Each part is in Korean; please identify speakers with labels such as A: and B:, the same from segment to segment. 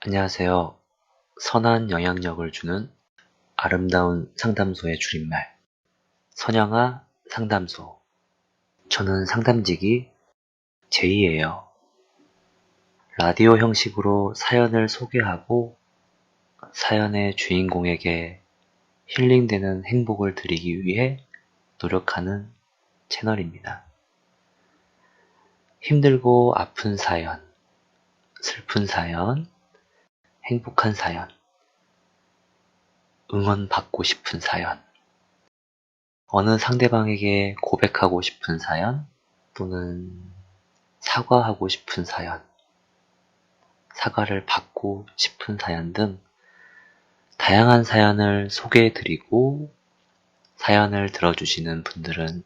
A: 안녕하세요. 선한 영향력을 주는 아름다운 상담소의 줄임말, 선영아 상담소. 저는 상담직이 제이예요. 라디오 형식으로 사연을 소개하고 사연의 주인공에게 힐링되는 행복을 드리기 위해 노력하는 채널입니다. 힘들고 아픈 사연, 슬픈 사연, 행복한 사연, 응원받고 싶은 사연, 어느 상대방에게 고백하고 싶은 사연, 또는 사과하고 싶은 사연, 사과를 받고 싶은 사연 등 다양한 사연을 소개해드리고 사연을 들어주시는 분들은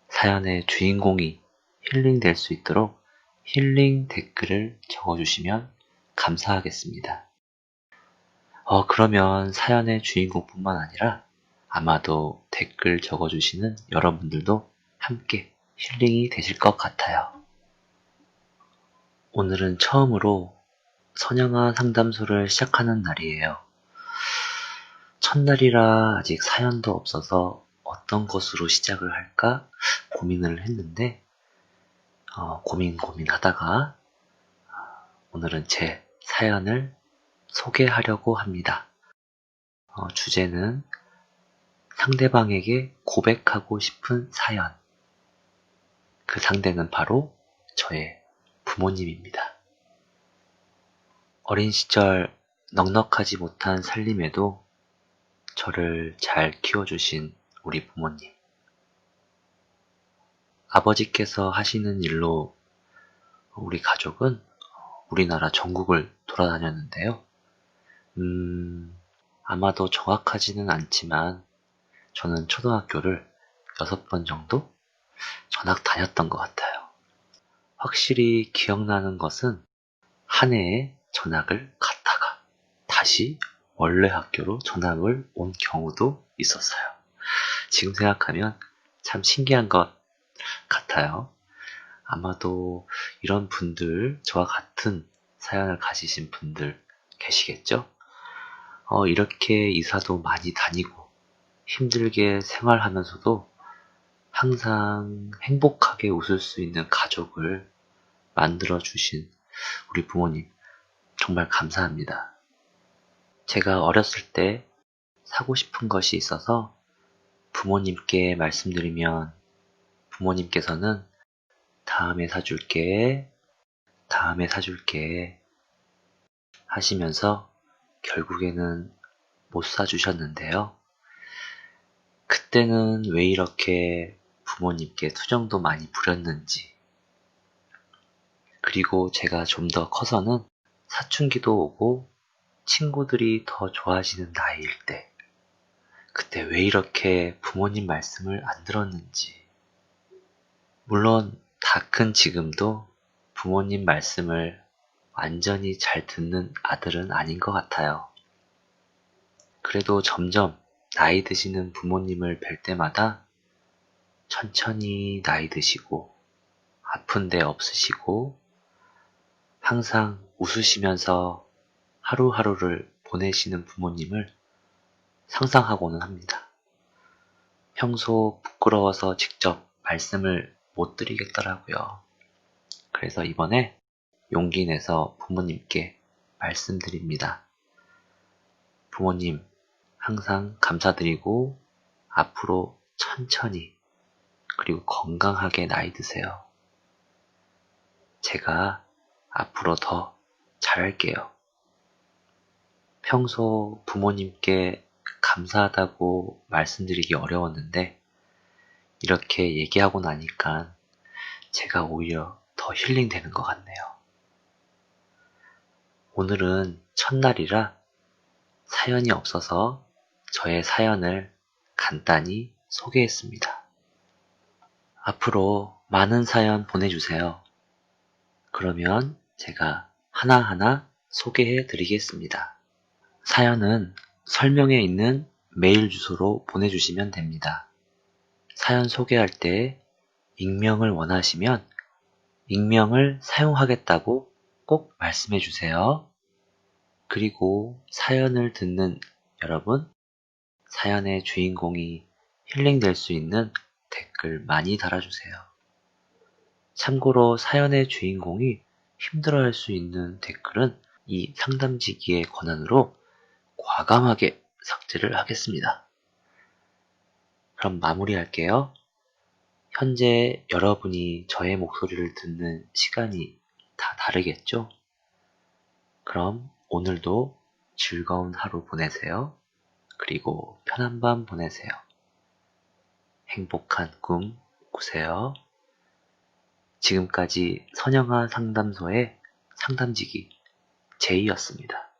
A: 사연의 주인공이 힐링될 수 있도록 힐링 댓글을 적어주시면 감사하겠습니다. 그러면 사연의 주인공뿐만 아니라 아마도 댓글 적어주시는 여러분들도 함께 힐링이 되실 것 같아요. 오늘은 처음으로 선영아 상담소를 시작하는 날이에요. 첫날이라 아직 사연도 없어서 어떤 것으로 시작을 할까 고민을 했는데 고민하다가 오늘은 제 사연을 소개하려고 합니다. 주제는 상대방에게 고백하고 싶은 사연. 그 상대는 바로 저의 부모님입니다. 어린 시절 넉넉하지 못한 살림에도 저를 잘 키워주신 우리 부모님. 아버지께서 하시는 일로 우리 가족은 우리나라 전국을 돌아다녔는데요. 아마도 정확하지는 않지만 저는 초등학교를 6번 정도 전학 다녔던 것 같아요. 확실히 기억나는 것은 한 해에 전학을 갔다가 다시 원래 학교로 전학을 온 경우도 있었어요. 지금 생각하면 참 신기한 것 같아요. 아마도 이런 분들, 저와 같은 사연을 가지신 분들 계시겠죠? 이렇게 이사도 많이 다니고 힘들게 생활하면서도 항상 행복하게 웃을 수 있는 가족을 만들어주신 우리 부모님, 정말 감사합니다. 제가 어렸을 때 사고 싶은 것이 있어서 부모님께 말씀드리면 부모님께서는 다음에 사줄게 하시면서 결국에는 못 사주셨는데요. 그때는 왜 이렇게 부모님께 투정도 많이 부렸는지, 그리고 제가 좀 더 커서는 사춘기도 오고 친구들이 더 좋아지는 나이일 때 그때 왜 이렇게 부모님 말씀을 안 들었는지. 물론 다 큰 지금도 부모님 말씀을 완전히 잘 듣는 아들은 아닌 것 같아요. 그래도 점점 나이 드시는 부모님을 뵐 때마다 천천히 나이 드시고 아픈 데 없으시고 항상 웃으시면서 하루하루를 보내시는 부모님을 상상하고는 합니다. 평소 부끄러워서 직접 말씀을 못 드리겠더라고요. 그래서 이번에 용기 내서 부모님께 말씀드립니다. 부모님, 항상 감사드리고 앞으로 천천히 그리고 건강하게 나이 드세요. 제가 앞으로 더 잘할게요. 평소 부모님께 감사하다고 말씀드리기 어려웠는데 이렇게 얘기하고 나니까 제가 오히려 더 힐링되는 것 같네요. 오늘은 첫날이라 사연이 없어서 저의 사연을 간단히 소개했습니다. 앞으로 많은 사연 보내주세요. 그러면 제가 하나하나 소개해 드리겠습니다. 사연은 설명에 있는 메일 주소로 보내주시면 됩니다. 사연 소개할 때 익명을 원하시면 익명을 사용하겠다고 꼭 말씀해 주세요. 그리고 사연을 듣는 여러분, 사연의 주인공이 힐링될 수 있는 댓글 많이 달아주세요. 참고로 사연의 주인공이 힘들어할 수 있는 댓글은 이 상담지기의 권한으로 과감하게 삭제를 하겠습니다. 그럼 마무리할게요. 현재 여러분이 저의 목소리를 듣는 시간이 다 다르겠죠? 그럼 오늘도 즐거운 하루 보내세요. 그리고 편한 밤 보내세요. 행복한 꿈 꾸세요. 지금까지 선영아 상담소의 상담지기 제이였습니다.